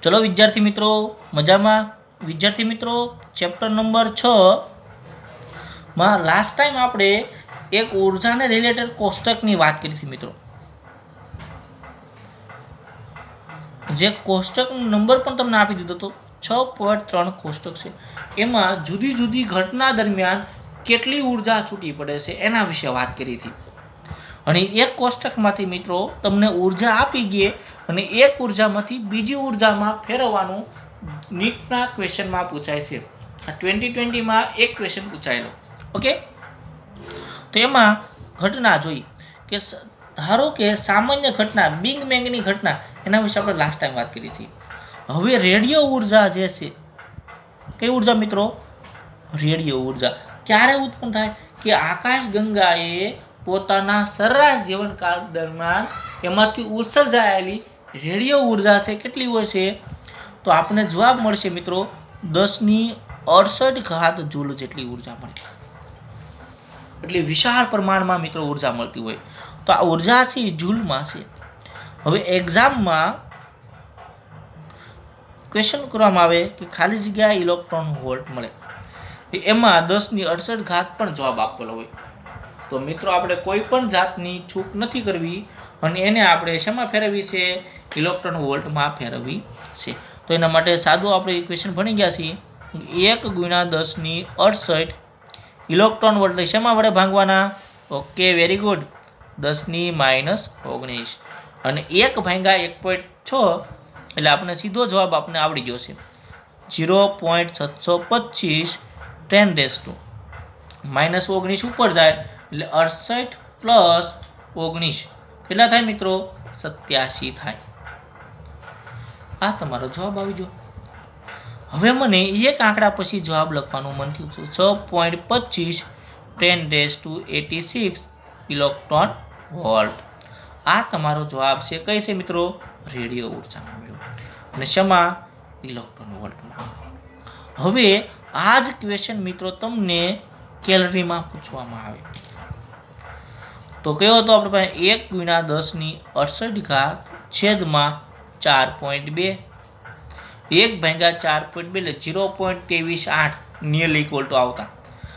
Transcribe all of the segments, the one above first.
चलो विद्यार्थी मित्रों मजा में। विद्यार्थी मित्रों चैप्टर नंबर 6 में लास्ट टाइम आपणे एक ऊर्जा ने रिलेटेड कोष्टक की बात करी थी मित्रों। जे कोष्टक नंबर पण तमने आपी दीधो तो 6.3 कोष्टक छे। एमां जुदी जुदी घटना दरमियान केटली ऊर्जा छूटी पड़े छे एना विषे बात करी थी। અને એક કોષ્ટકમાંથી મિત્રો તમને ઊર્જા આપી ગઈ અને એક ઊર્જામાંથી બીજી ઊર્જામાં ફેરવવાનું નીટના ક્વેશ્ચનમાં પૂછાય છે। આ 2020માં એક ક્વેશ્ચન પૂછાયેલો। ઓકે, તો એમાં ઘટના જોઈ કે ધારો કે સામાન્ય ઘટના બિગ બેંગની ઘટના એના વિશે આપણે લાસ્ટ ટાઈમ વાત કરી હતી। હવે રેડિયો ઊર્જા જે છે, કઈ ઊર્જા મિત્રો? રેડિયો ઊર્જા ક્યારે ઉત્પન્ન થાય કે આકાશ ગંગાએ પોતાના સરેરાશ જીવનકાળ દરમિયાન એમાંથી ઉત્સર્જાયેલી રેડિયો ઊર્જા છે કેટલી હોય છે? તો આપણને જવાબ મળશે મિત્રો 10⁻68 જૂલ જેટલી ઊર્જા મળે। એટલે વિશાળ પ્રમાણમાં મિત્રો ઊર્જા મળતી હોય। તો આ ઊર્જા છે જૂલમાં છે। હવે એક્ઝામમાં ક્વેશ્ચન કરવામાં આવે કે ખાલી જગ્યા ઇલેક્ટ્રોન વોલ્ટ મળે, એમાં 10⁻68 પણ જવાબ આપેલો હોય। तो मित्रों आपणे कोईपण जातनी छूट नहीं करवी अने एने आपणे शेमां फेरववी छे? इलेक्ट्रॉन वोल्ट में फेरववी छे। तो एना माटे सादुं आपणे इक्वेशन भणी गया छीए। 1 × 10⁻68 इलेक्ट्रॉन वोल्ट शेमां वडे भांगवाना? ओके, वेरी गुड, 10⁻19 अने 1 भांग्या 1.6 એટલે આપણે સીધો જવાબ આપણે આવડી ગયો છે 0.725 10⁻⁻19 ઉપર જાય એટલે 68 + 19 કેટલા થાય મિત્રો? 87 થાય। આ તમારો જવાબ આવી ગયો। હવે મને એક આંકડા પછી જવાબ લખવાનું મન થયું છે 6.25 10⁻86 ઇલેક્ટ્રોન વોલ્ટ। આ તમારો જવાબ છે કઈ છે મિત્રો? રેડિયો ઊર્જામાં મેળવ્યો અને શેમાં? ઇલેક્ટ્રોન વોલ્ટમાં। હવે આ જ ક્વેશ્ચન મિત્રો તમને કેલરીમાં પૂછવામાં આવે તો કયો હતો આપણે પાસે? 1 × 10⁻68 છેદમાં 4.2 1 ભાગ્યા 4.2 એટલે 0.238 નિયરલી ઇક્વલ ટુ આવતા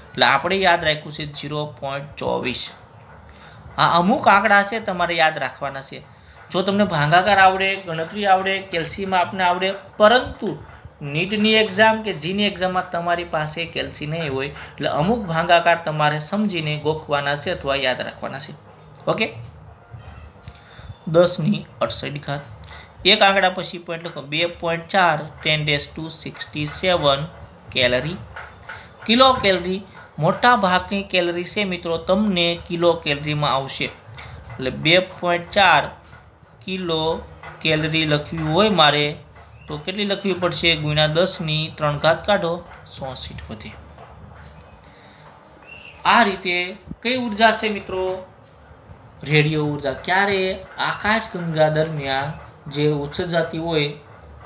એટલે આપણે યાદ રાખ્યું છે 0.24। આ અમુક આંકડા છે તમારે યાદ રાખવાના છે। જો તમને ભાગાકાર આવડે, ગણતરી આવડે, કેલ્સીમાં આપને આવડે, પરંતુ નીટની એક્ઝામ કે જીની એક્ઝામમાં તમારી પાસે કેલ્સી નહીં હોય એટલે અમુક ભાગાકાર તમારે સમજીને ગોખવાના છે અથવા યાદ રાખવાના છે। ઓકે, 10⁻68 એક આંકડા પછી પોઈન્ટ લખો 2.4 10⁻67 કેલરી। કિલો કેલરી મોટા ભાગની કેલરી છે મિત્રો તમને કિલો કેલરીમાં આવશે એટલે 2.4 કિલો કેલરી લખવી હોય મારે तो કેટલી લખવી પડશે? ×10⁻³ કાઢો 64 વધે। આ રીતે કઈ ઊર્જા છે મિત્રો? રેડિયો ઊર્જા। ક્યારે? આકાશગંગા દરમિયાન જે ઉત્સર્જાતી હોય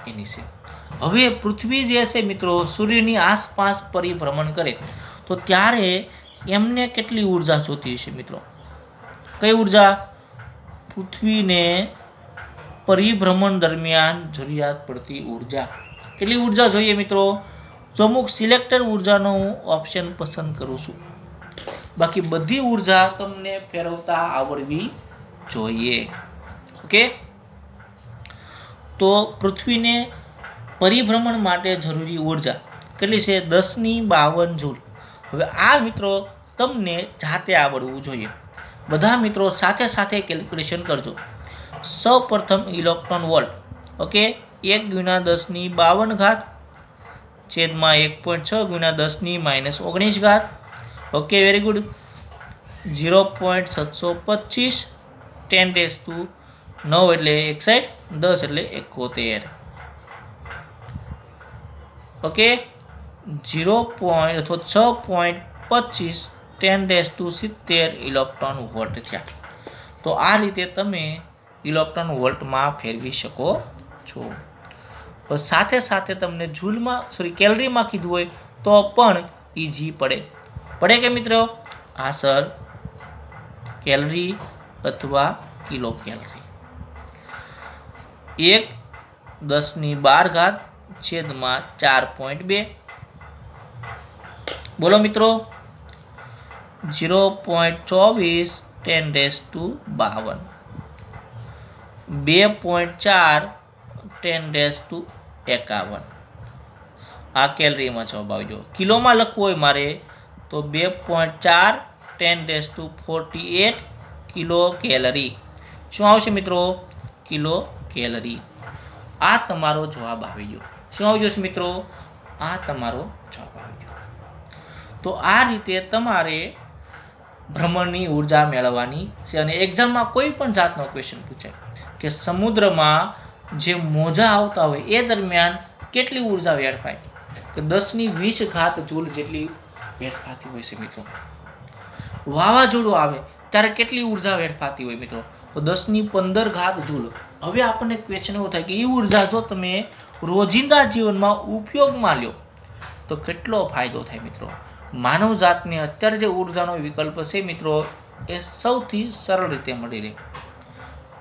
એની છે। હવે પૃથ્વી જે છે મિત્રો સૂર્યની આસપાસ પરિભ્રમણ કરે તો ત્યારે એમને કેટલી ઊર્જા જોતી હશે મિત્રો? કઈ ઊર્જા? પૃથ્વીને परिभ्रमण दरमियान जरूरियात पड़ती ऊर्जा। કેટલી ऊर्जा જોઈએ મિત્રો? जो अमुक सिलेक्टेड ऊर्जानो हूँ ऑप्शन पसंद करूँ छूं, बाकी बधी ऊर्जा तमने फेरवता आवड़वी જોઈએ। ओके, तो पृथ्वी ने परिभ्रमण माटे जरूरी ऊर्जा કેટલી છે? 10⁻52 जूल। હવે આ મિત્રો તમને જાતે આવડવું જોઈએ। બધા મિત્રો સાથે સાથે કેલ્ક્યુલેશન કરજો। સૌપ્રથમ ઇલેક્ટ્રોન વોલ્ટ। ઓકે, 1 × 10⁻52 છેદમાં 1.6 × 10⁻19। ઓકે, વેરી ગુડ, 0.725 10⁻9 એટલે 61, 10 એટલે 71। ઓકે, 6.25 10⁻70 ઇલેક્ટ્રોન વોલ્ટ થયા। તો આ રીતે તમે ઇલેક્ટ્રોન વોલ્ટમાં ફેરવી શકો છો। પણ સાથે સાથે તમને જૂલમાં કેલરીમાં કીધું હોય તો પણ ઇઝી પડે કે મિત્રો? હા સર, कैलरी अथवा किलो कैलरी। 1 10^12 છેદમાં 4.2. બોલો મિત્રો 0.24 10^52. 2.4 10^51. આ કેલરીમાં જવાબ આવજો. કિલોમાં લખવું હોય મારે તો 2.4 10^48 કિલો કેલરી. શું આવશે મિત્રો? Kilo calorie. આ તમારો જવાબ આવી ગયો. શું આવી જશે મિત્રો? આ તમારો જવાબ આવી ગયો. તો આ રીતે તમારે ભ્રમણની ઉર્જા મેળવવાની છે. અને એક્ઝામમાં કોઈ પણ જાતનો ક્વેશ્ચન પૂછાય કે સમુદ્રમાં જે મોજા આવતા હોય એ દરમિયાન કેટલી ઉર્જા વેડફાય, કે 10^20 જૂલ જેટલી વેડફાતી હોય છે મિત્રો. વાવાઝોડું આવે ત્યારે કેટલી ઉર્જા વેડફાતી હોય મિત્રો? તો 10^15 જૂલ. હવે આપણને ક્વેશ્ચન એવો થાય કે એ ઉર્જા જો તમે રોજિંદા જીવનમાં ઉપયોગમાં લ્યો તો કેટલો ફાયદો થાય મિત્રો? માનવ જાતને અત્યારે જે ઉર્જાનો વિકલ્પ છે મિત્રો એ સૌથી સરળ રીતે મળી રહે,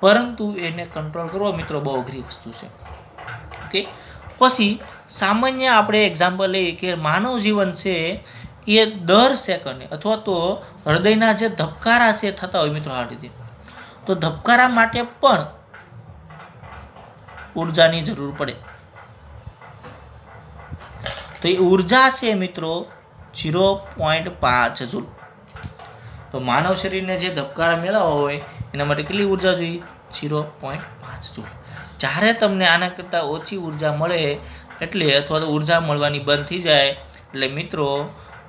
પરંતુ એને કંટ્રોલ કરવો મિત્રો બહુ અઘરી વસ્તુ છે. ઓકે, પછી સામાન્ય આપણે એક્ઝામ્પલ લઈએ કે માનવ જીવન છે એ દર સેકન્ડે અથવા તો હૃદયના જે ધબકારા છે થતા હોય મિત્રો આ રીતે, તો ધબકારા માટે પણ ઉર્જાની જરૂર પડે. તો એ ઉર્જા છે મિત્રો 0.5 જૂલ. તો માનવ શરીરને જે ધબકારા મેળવવા હોય એના માટે કેટલી ઉર્જા જોઈએ? 0.5 જૂલ. જ્યારે તમને આના કરતાં ઓછી ઉર્જા મળે એટલે અથવા તો ઉર્જા મળવાની બંધ થઈ જાય એટલે મિત્રો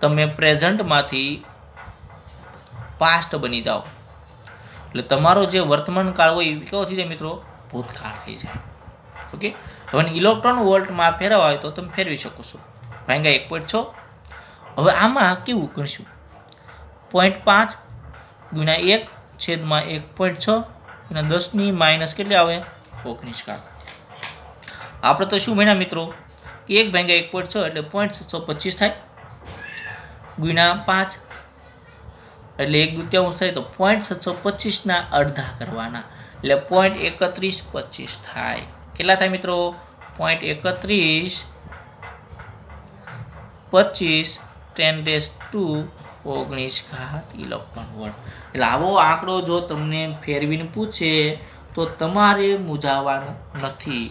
તમે પ્રેઝન્ટમાંથી પાસ્ટ બની જાઓ. એટલે તમારો જે વર્તમાન કાળ હોય એ કેવો થઈ જાય મિત્રો? ભૂતકાળ થઈ જાય. ઓકે, હવે ઇલેક્ટ્રોન વોલ્ટમાં ફેરવવા હોય તો તમે ફેરવી શકો છો. ભાંગ્યા 1.6. હવે આમાં કેવું ગણશું? 0.5 ગુણ્યા 1 છેદમાં 1.6 અને 10^- કેટલી આવે? 19. આપણે તો શું ભણ્યા મિત્રો? 1 ભાંગ્યા 1.6 એટલે 0.725 થાય, ગુણ્યા 5 એટલે 1/2 થાય, તો 0.725 અડધા કરવાના એટલે 0.3125 થાય. કેટલા થાય મિત્રો? 0.3125 10^19 ઇલેક્ટ્રોન વોલ્ટ. એટલે આવો આંકડો જો તમને ફેરવીને પૂછે તો તમારે મૂંઝાવાનું નથી.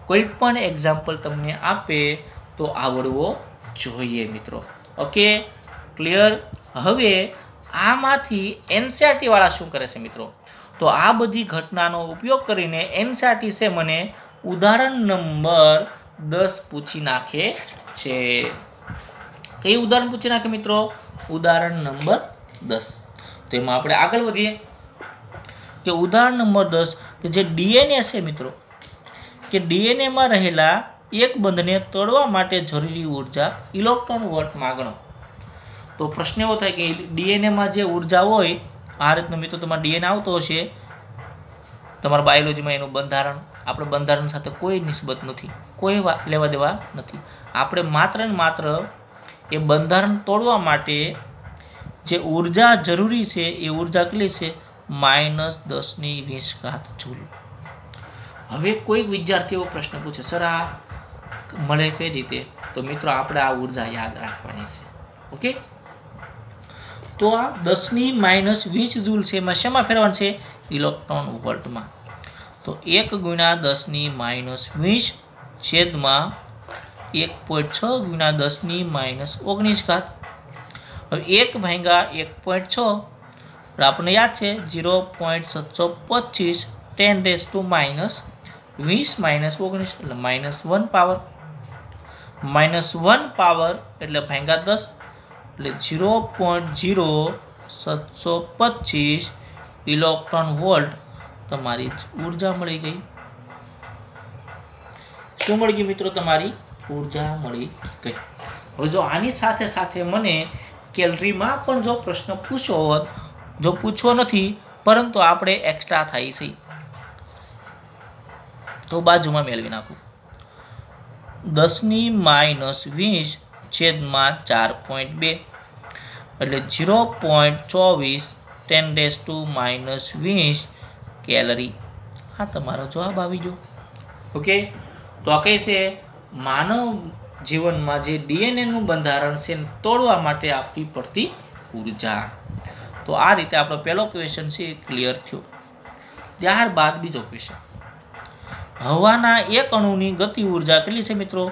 કોઈ પણ એક્ઝામ્પલ તમને આપે તો આવડવો જોઈએ મિત્રો. Okay, clear? હવે આમાંથી એનસીઆરટી વાળા શું કરે છે મિત્રો? તો આ બધી ઘટનાનો ઉપયોગ કરીને એનસીઆરટી છે મને ઉદાહરણ નંબર 10 પૂછી નાખે છે. કઈ ઉદાહરણ પૂછી નાખે મિત્રો? ઉદાહરણ નંબર 10. તો એમાં આપણે આગળ વધીએ કે ઉદાહરણ નંબર 10 કે જે ડીએનએ છે મિત્રો, કે ડીએનએમાં રહેલા એક બંધને તોડવા માટે જરૂરી ઉર્જા ઇલેક્ટ્રોન વોલ્ટમાં ગણો. તો પ્રશ્ન એવો થાય કે ડીએનએમાં જે ઉર્જા હોય આ રીતનો મિત્રો તમારે ડીએનએ આવતો હશે તમારા બાયોલોજીમાં, એનું બંધારણ આપણે બંધારણ સાથે કોઈ નિસ્બત નથી, કોઈ લેવા દેવા નથી. આપણે માત્ર ને માત્ર એ બંધારણ તોડવા માટે જે ઉર્જા જરૂરી છે એ ઉર્જા કેટલી છે? -10^20 જૂલ. હવે કોઈ વિદ્યાર્થીઓ પ્રશ્ન પૂછે, સર આ મળે કઈ રીતે? તો મિત્રો આપણે આ ઉર્જા યાદ રાખવાની છે. ઓકે, તો આ 10^-20 જૂલ છે એમાં શેમાં ફેરવાનું છે? ઇલેક્ટ્રોન વોલ્ટમાં. તો 1 ગુણ્યા 10^-20 છેદમાં 1.6 ગુણ્યા 10^-19. હવે 1 ભાંગ્યા 1.6 આપણને યાદ છે 0.725 10^-20 -19 એટલે -1 પાવર. -1 પાવર એટલે ભાંગ્યા 10 એટલે 0.0725 ઇલેક્ટ્રોન વોલ્ટ તમારી ઉર્જા મળી ગઈ. શું મળી ગઈ મિત્રો? તમારી ઉર્જા મળી ગઈ. હવે જો આની સાથે સાથે મને કેલરીમાં પણ જો પ્રશ્ન પૂછો હોત, જો પૂછવો નથી પરંતુ આપણે એક્સ્ટ્રા થાય છે તો બાજુમાં મેળવી નાખું. 10^-20 છેદમાં 4.2 એટલે 0.24 10^-20 કેલરી. આ તમારો જવાબ આવી ગયો. ઓકે, તો આ કઈ છે માનવ જીવનમાં જે ડીએનએ નું બંધારણ છે તોડવા માટે આપવી પડતી ઉર્જા. તો આ રીતે આપણો પહેલો ક્વેશ્ચન છે એ ક્લિયર થયો. ત્યારબાદ બીજો ક્વેશ્ચન, હવાના એક અણુની ગતિ ઉર્જા કેટલી છે મિત્રો?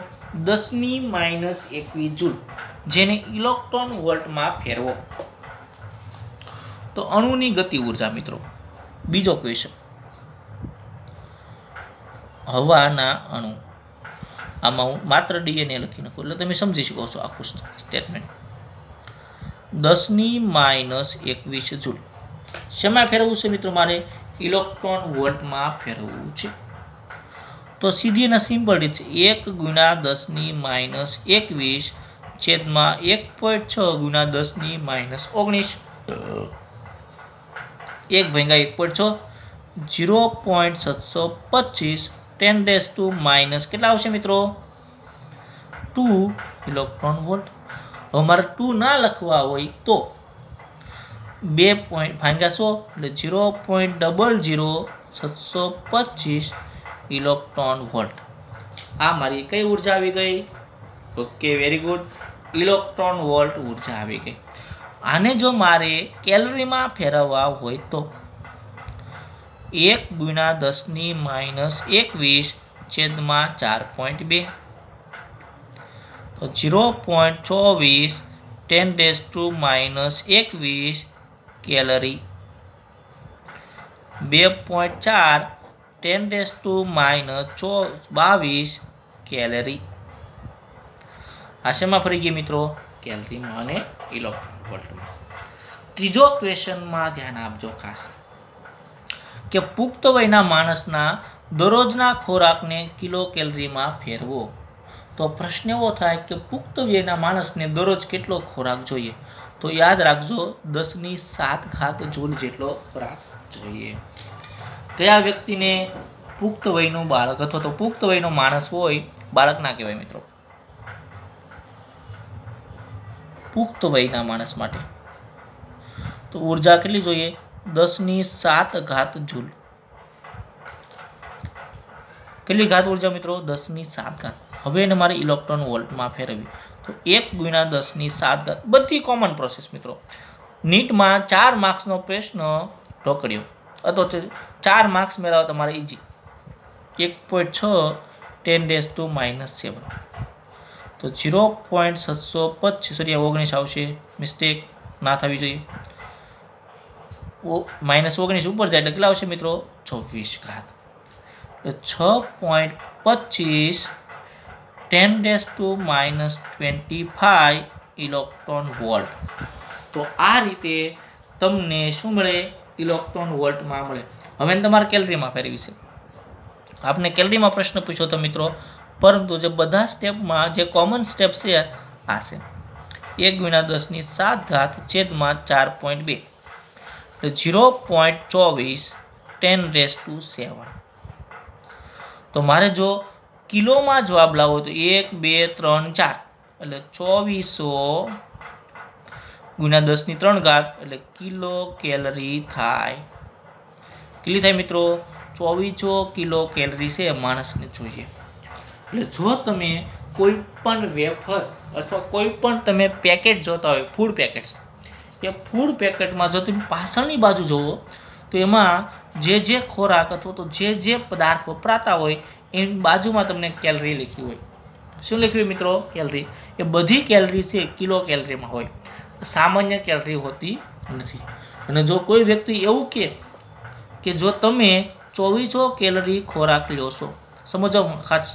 10⁻21 જૂલ, જેને ઇલેક્ટ્રોન વોલ્ટમાં ફેરવો. તો અણુની ગતિ ઉર્જા મિત્રો. બીજો ક્વેશ્ચન, હવાના અણુ, આમાં હું માત્ર ડીએનએ લખી નાખું એટલે તમે સમજી શકો છો આખું સ્ટેટમેન્ટ. 10⁻21 જૂલ શેમાં ફેરવવું છે મિત્રો? મારે ઇલેક્ટ્રોન વોલ્ટમાં ફેરવવું છે. તો સીધી અને સિમ્પલ રીત છે, 1 × 10⁻21 છેદમાં 1.6 × 10⁻19. 1 ભાગ્યા 1.6, 0.725 10⁻⁻ કેટલા આવશે મિત્રો? 2 ઇલેક્ટ્રોન વોલ્ટ. હવે મારે 2 ના લખવા હોય તો 2 ભાગ્યા 100 એટલે 0.00725 ઇલેક્ટ્રોન વોલ્ટ. આ મારી કઈ ઉર્જા આવી ગઈ? Okay, very good, electron volt ઉર્જા આવી ગઈ. આને જો મારે કેલરીમાં ફેરવવા હોય તો 1 × 10⁻21 છેદમાં 4.2, તો 0.24 10⁻21 કેલરી. 2.4 10⁻22 કેલરી. આ શેમાં ફરી ગઈ મિત્રો? કેલરીમાં અને ઇલેક્ટ્રોન વોલ્ટમાં. ત્રીજો ક્વેશ્ચનમાં ધ્યાન આપજો ખાસ, કે પુખ્ત વયના માણસના દરરોજના ખોરાકને કિલો કેલરીમાં ફેરવો. તો પ્રશ્ન એવો થાય કે પુખ્ત વયના માણસને દરરોજ કેટલો ખોરાક જોઈએ? તો યાદ રાખજો 10⁷ જૂલ જેટલો ખોરાક જોઈએ. કયા વ્યક્તિને? પુખ્ત વયનું બાળક અથવા તો પુખ્ત વયનો માણસ હોય, બાળક ના કહેવાય મિત્રો, પુખ્ત વયના માણસ માટે. તો ઉર્જા કેટલી જોઈએ? 10⁷ જૂલ. કેટલી ઘાત ઉર્જા મિત્રો? 10⁷. હવે એને મારે ઇલેક્ટ્રોન વોલ્ટમાં ફેરવવી. તો 1 × 10⁷, બધી કોમન પ્રોસેસ મિત્રો. નીટમાં 4 માર્ક્સનો પ્રશ્ન ઢોકળ્યો અથવા તો 4 માર્ક્સ મેળવવા તમારે ઈજી. 1.6 10⁻⁻7, તો 0.725 આવશે. મિસ્ટેક ના થવી જોઈએ. -19 ઉપર જાય એટલે કેટલા આવશે મિત્રો? 24 ઘાત. તો 6.25 10⁻25 ઇલેક્ટ્રોન વોલ્ટ. તો આ રીતે તમને શું મળે? ઇલેક્ટ્રોન વોલ્ટમાં મળે. હવે તમારે કેલરીમાં ફેરવી છે. આપને કેલરીમાં પ્રશ્ન પૂછ્યો તો મિત્રો, પરંતુ જે બધા સ્ટેપમાં જે કોમન સ્ટેપ છે આ છે. 1 × 10⁷ છેદમાં 4.2, 0.24 10⁻7. તો મારે જો કિલોમાં જવાબ લાવો તો 1 2 3 4 એટલે 2400 × 10⁻³ એટલે કિલો કેલરી થાય. કેટલી થાય મિત્રો? 2400 કિલો કેલરી છે માણસને જોઈએ. એટલે જો તમે કોઈ પણ વેફર અથવા કોઈ પણ તમે પેકેટ જોતા હોય, ફૂડ પેકેટ્સ, એ ફૂડ પેકેટમાં જો તમે પાછળની બાજુ જોવો તો એમાં જે ખોરાક અથવા તો જે પદાર્થ વપરાતા હોય એની બાજુમાં તમને કેલરી લખી હોય. શું લખ્યું હોય મિત્રો? કેલરી. એ બધી કેલરી છે કિલો કેલરીમાં હોય, સામાન્ય કેલરી હોતી નથી. અને જો કોઈ વ્યક્તિ એવું કે જો તમે 2400 કેલરી ખોરાક લો છો, સમજો ખાસ,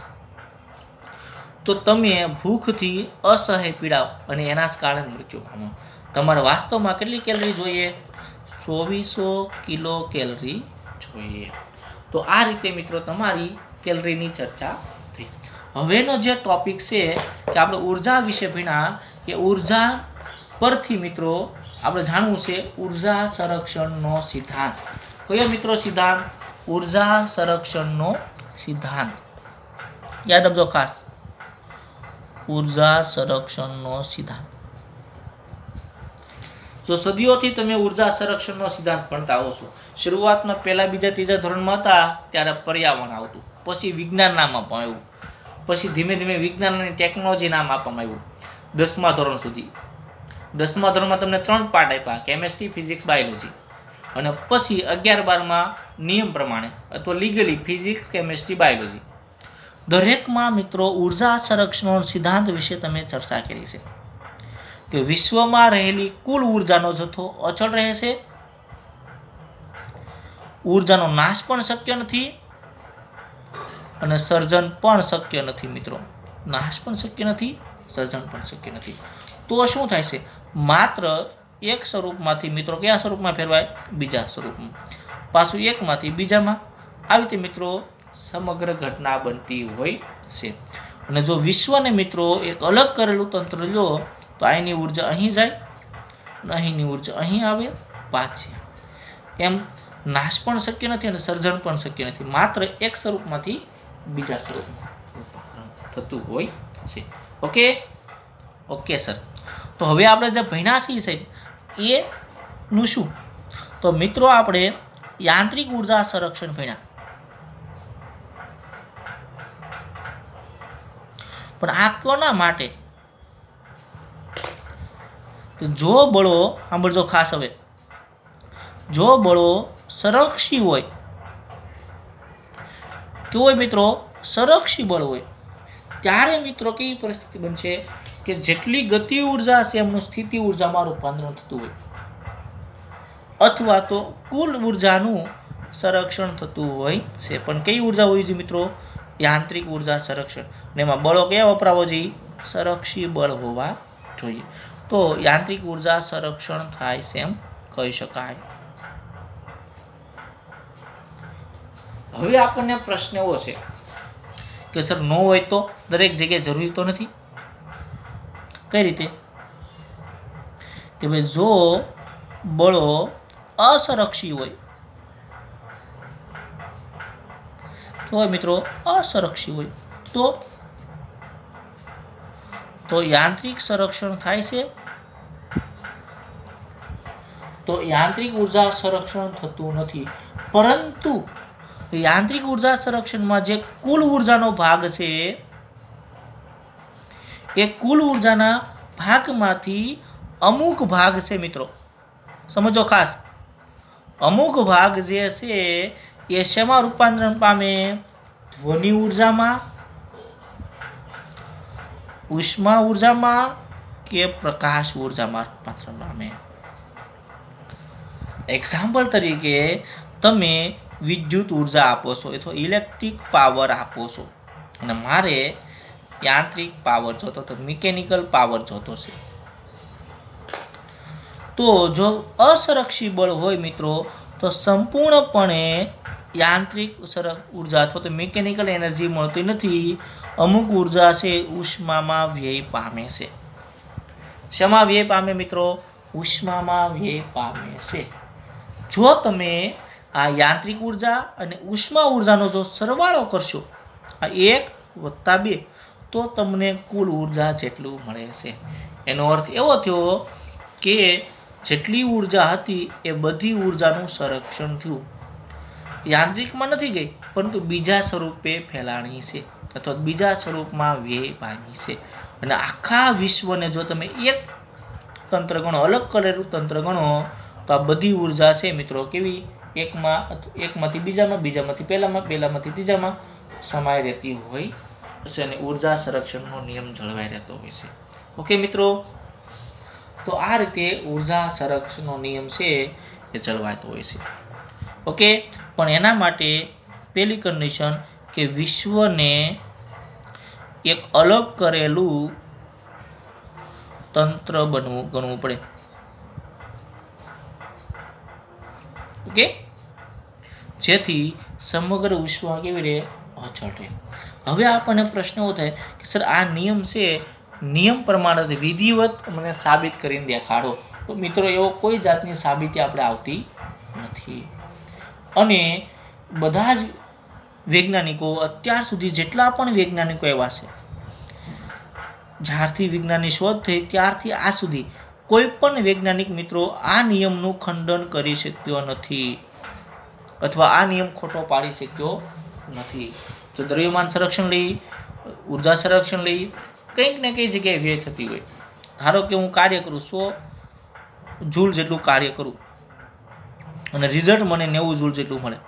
તો તમે ભૂખથી અસહ્ય પીડાવ અને એના જ કારણે મૃત્યુ પામો. તમારે વાસ્તવમાં કેટલી કેલરી જોઈએ? 2400 કિલો કેલરી જોઈએ. તો આ રીતે મિત્રો તમારી કેલરીની ચર્ચા થઈ. હવેનો જે ટોપિક છે કે આપણે ઉર્જા વિશે ભણ્યા, કે ઉર્જા પરથી મિત્રો આપણે જાણવું છે ઉર્જા સંરક્ષણનો સિદ્ધાંત. કયો મિત્રો સિદ્ધાંત? ઉર્જા સંરક્ષણનો સિદ્ધાંત. યાદ આપજો ખાસ, ઉર્જા સંરક્ષણનો સિદ્ધાંત. જો સદીઓથી તમે ઉર્જા સંરક્ષણનો સિદ્ધાંત ભણતા આવો છો. શરૂઆતમાં પહેલા બીજા ત્રીજા ધોરણમાં હતા ત્યારે પર્યાવરણ આવતું, પછી વિજ્ઞાન નામ આવ્યું, પછી ધીમે ધીમે વિજ્ઞાન અને ટેકનોલોજી નામ આપવામાં આવ્યું 10મા ધોરણ સુધી. 10મા ધોરણમાં તમને 3 પાર્ટ આપ્યા, કેમેસ્ટ્રી, ફિઝિક્સ, બાયોલોજી. અને પછી 11-12માં નિયમ પ્રમાણે અથવા લીગલી ફિઝિક્સ, કેમેસ્ટ્રી, બાયોલોજી. દરેકમાં મિત્રો ઉર્જા સંરક્ષણ સિદ્ધાંત વિશે તમે ચર્ચા કરી છે કે વિશ્વમાં રહેલી કુલ ઉર્જાનો જથ્થો અચળ રહે છે, ઉર્જાનો નાશ પણ શક્ય નથી અને સર્જન પણ શક્ય નથી. મિત્રો નાશ પણ શક્ય નથી, સર્જન પણ શક્ય નથી. તો શું થાય છે? માત્ર એક સ્વરૂપમાંથી મિત્રો કયા સ્વરૂપમાં ફેરવાય? બીજા સ્વરૂપમાં. પાછું એકમાંથી બીજામાં. આવી રીતે મિત્રો સમગ્ર ઘટના બનતી હોય છે. અને જો વિશ્વને મિત્રો એક અલગ કરેલું તંત્ર લો તો અહીંની ઉર્જા અહીં જાય અને અહીંની ઉર્જા અહીં આવે પાછી. એમ નાશ પણ શક્ય નથી અને સર્જન પણ શક્ય નથી. માત્ર એક સ્વરૂપમાંથી બીજા સ્વરૂપમાં રૂપાંતરણ થતું હોય છે. Okay okay sir. તો હવે આપણે જે ભણ્યા છીએ સાહેબ એનું શું? તો મિત્રો આપણે યાંત્રિક ઉર્જા સંરક્ષણ ભણ્યા. પણ આ કોના માટે? જો બળો સાંભળજો ખાસ, હવે જો બળો સંરક્ષી હોય, કેવું હોય મિત્રો? સંરક્ષી બળ હોય ત્યારે મિત્રો કેવી પરિસ્થિતિ બનશે કે જેટલી ગતિ ઉર્જા છે એમનું સ્થિતિ ઉર્જામાં રૂપાંતરણ થતું હોય, અથવા તો કુલ ઉર્જાનું સંરક્ષણ થતું હોય છે. પણ કઈ ઉર્જા હોય છે મિત્રો? યાંત્રિક ઉર્જા સંરક્ષણ. ને એમાં બળો કયા વપરાવો જોઈએ? સંરક્ષી બળ હોવા જોઈએ. તો યાંત્રિક ઉર્જા સંરક્ષણ થાય છે એમ કહી શકાય. હવે આપણને પ્રશ્ન એવો છે કે સર નો હોય તો દરેક જગ્યાએ જરૂરી તો નથી. કઈ રીતે? કે ભાઈ જો બળો અસંરક્ષી હોય, તો મિત્રો અસંરક્ષી હોય તો યાંત્રિક સંરક્ષણ થાય છે. તો યાંત્રિક ઉર્જા સંરક્ષણ થતું નથી. પરંતુ યાંત્રિક ઉર્જા સંરક્ષણમાં જે કુલ ઉર્જાનો ભાગ છે એ કુલ ઉર્જાના ભાગમાંથી અમુક ભાગ છે મિત્રો, સમજો ખાસ, અમુક ભાગ જે છે એ શેમાં રૂપાંતરણ પામે? ધ્વનિ ઉર્જામાં, ઉષ્મા ઉર્જામાં કે પ્રકાશ ઉર્જામાં રૂપાંતરણ પામે. એક્ઝામ્પલ તરીકે તમે વિદ્યુત ઉર્જા આપો છો અથવા ઇલેક્ટ્રિક પાવર આપો છો અને મારે યાંત્રિક પાવર જોતો તો મિકેનિકલ પાવર જોતો છે. તો જો અસંરક્ષી બળ હોય મિત્રો તો સંપૂર્ણપણે યાંત્રિક ઉર્જા અથવા તો મિકેનિકલ એનર્જી મળતી નથી. અમુક ઉર્જા છે ઉષ્મામાં વ્યય પામે છે. શેમાં વ્યય પામે મિત્રો? ઉષ્મામાં વ્યય પામે છે. જો તમે આ યાંત્રિક ઉર્જા અને ઉષ્મા ઉર્જાનો જો સરવાળો કરશો, આ 1+2, તો તમને કુલ ઉર્જા જેટલું મળે છે. એનો અર્થ એવો થયો કે જેટલી ઉર્જા હતી એ બધી ઉર્જાનું સંરક્ષણ થયું. યાંત્રિકમાં નથી ગઈ, પરંતુ બીજા સ્વરૂપે ફેલાણી છે અથવા બીજા સ્વરૂપમાં વ્યય પામી છે. અને આખા વિશ્વને જો તમે એક તંત્ર ગણો, અલગ કરેલું તંત્ર ગણો, તો આ બધી ઉર્જા છે મિત્રો કેવી? એકમાંથી બીજામાં, બીજામાંથી પહેલામાં, પહેલામાંથી ત્રીજામાં સમાઈ રહેતી હોય છે અને ઉર્જા સંરક્ષણનો નિયમ જળવાઈ રહેતો હોય છે. ઓકે મિત્રો, તો આ રીતે ઉર્જા સંરક્ષણનો નિયમ છે એ જળવાતો હોય છે. ઓકે, પણ એના માટે પહેલી કન્ડિશન કે વિશ્વને એક અલગ કરેલું તંત્ર ગણવું પડે. ઓકે, જેથી સમગ્ર વિશ્વ કેવી રહે? અચળ રહે. હવે આપણને પ્રશ્ન એવો થાય કે સર આ નિયમ છે, નિયમ પ્રમાણે વિધિવત મને સાબિત કરીને દેખાડો. તો મિત્રો એવો કોઈ જાતની સાબિતી આપણે આવતી નથી. અને બધા જ વૈજ્ઞાનિકો અત્યાર સુધી જેટલા પણ વૈજ્ઞાનિકો એવા છે, જ્યારથી વિજ્ઞાનની શોધ થઈ ત્યારથી આ સુધી કોઈ પણ વૈજ્ઞાનિક મિત્રો આ નિયમનું ખંડન કરી શક્યો નથી અથવા આ નિયમ ખોટો પાડી શક્યો નથી. જો દ્રવ્યમાન સંરક્ષણ લઈ ઉર્જા સંરક્ષણ લઈ કંઈક ને કંઈ જગ્યાએ વ્યય થતી હોય. ધારો કે હું કાર્ય કરું 100 જૂલ જેટલું કાર્ય કરું અને રિઝલ્ટ મને 90 જૂલ જેટલું મળે,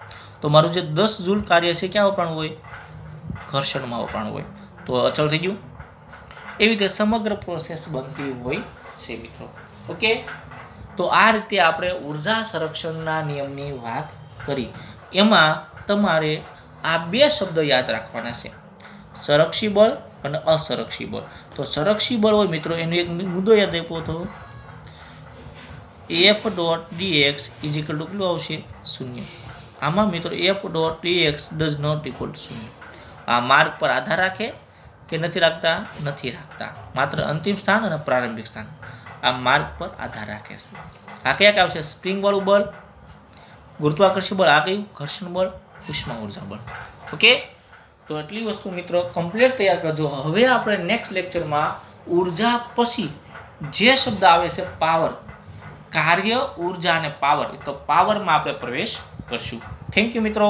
તો મારું જે 10 જૂલ કાર્ય છે ક્યાં વપરાણું હોય? ઘર્ષણમાં વપરાણું હોય. તો અચળ થઈ ગયું. એવી રીતે સમગ્ર પ્રોસેસ બનતી હોય છે મિત્રો. ઓકે, તો આ રીતે આપણે ઉર્જા સંરક્ષણના નિયમની વાત કરી. એમાં તમારે આ 2 શબ્દ યાદ રાખવાના છે, સંરક્ષી બળ અને અસંરક્ષી બળ. તો સંરક્ષી બળ હોય મિત્રો, એનો એક મુદ્દો યાદ આપ્યો હતો, F dot dx is equal to કેટલું આવશે? 0. આમાં મિત્રો F dot dx does not equal to 0. આ માર્ગ પર આધાર રાખે કે નથી રાખતા? નથી રાખતા. માત્ર અંતિમ સ્થાન અને પ્રારંભિક સ્થાન આ માર્ગ પર આધાર રાખે છે. આ કયા આવશે? સ્પ્રિંગ વાળું બળ, ગુરુત્વાકર્ષણ બળ, આ કયું? ઘર્ષણ બળ, ઉષ્મા ઉર્જા બળ. ઓકે, તો એટલી વસ્તુ મિત્રો કમ્પ્લીટ તૈયાર કરજો. હવે આપણે નેક્સ્ટ લેક્ચરમાં ઉર્જા પછી જે શબ્દ આવે છે પાવર, કાર્ય, ઉર્જા અને પાવર, તો પાવરમાં આપણે પ્રવેશ કરશું. થેન્ક યુ મિત્રો.